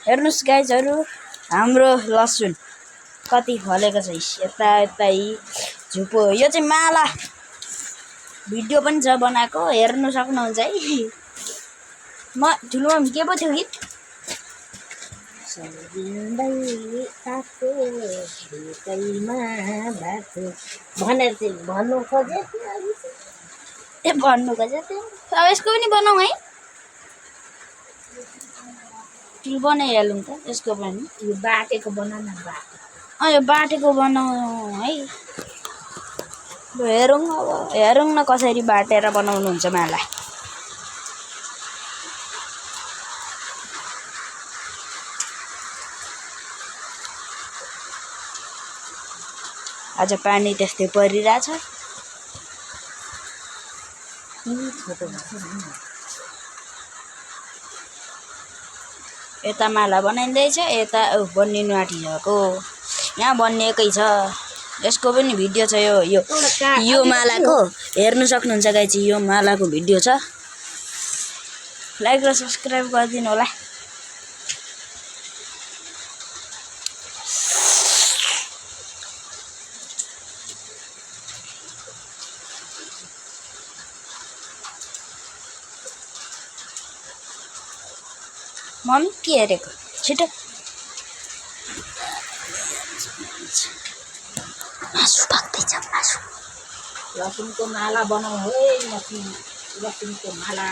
हेर्नुस् गाइजहरु हाम्रो लसुन कति फलेको छ यता यतै झुपो यो चाहिँ माला भिडियो पनि छ बनाएको हेर्नु सक्नुहुन्छ है म ठुलोमा के पो थियो गीत सजिँदै आको भितैमा बाटो भनेर चाहिँ भन्नु खोजे ए भन्नु खोजे अब यसको पनि बनाऊ है त्यो बनाइहालौँ त यसको पनि यो बाटेको बनाउन बाटो यो बाटेको बनाऊ है हेरौँ अब हेरौँ न कसरी बाटेर बनाउनुहुन्छ माला आज पानी त्यस्तै परिरहेछ यता माला बनाइँदैछ यता बनिनु आँटिसक्यो यहाँ बनिएकै छ यसको पनि भिडियो छ यो मालाको हेर्नु सक्नुहुन्छ गाइज यो मालाको भिडियो छ लाइक र सब्स्क्राइब गरिदिनु होला मम्मी के हेरेको छिटो मासु पाक्दैछ मासु लसुनको माला बनाऊ है लसुनको माला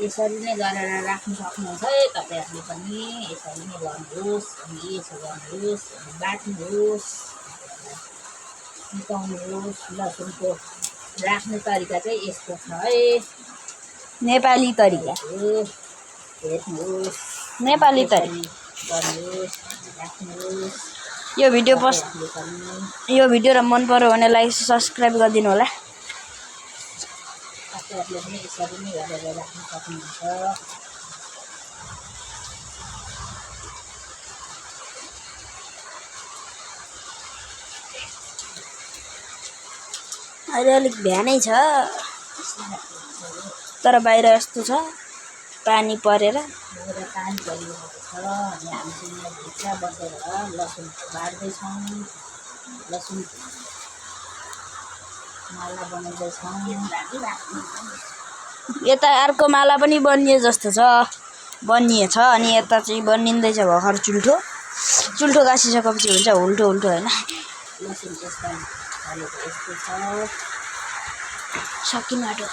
यसरी नै गरेर राख्न सक्नुहुन्छ है तपाईहरुले पनि यसरी नै गर्नुहोस् अनि यसो गर्नुहोस् अनि बाट्नुहोस् निकाल्नुहोस् लसुनको राख्ने तरिका चाहिँ यस्तो छ है नेपाली तरिका नेपाली तरिका यो भिडियो र मन पर्यो भने लाइक सब्स्क्राइब गरिदिनु होला तपाईहरुले पनि यसरी नै गरेर राख्न सक्नुहुन्छ अहिले अलिक भ्यानै छ तर बाहिर यस्तो छ पानी परेर पानी परिरहेको छ अनि हामी चाहिँ भित्र बसेर लसुन बाट्दैछौँ लसुन माला बनाउँदैछौँ यता अर्को माला पनि बनिए जस्तो छ बनिएछ अनि यता चाहिँ बनिँदैछ भर्खर चुल्ठो गाँसिसकेपछि हुन्छ उल्टो हैन लसुन त्यसमा हालेको यस्तो छ सकिन आँट्यो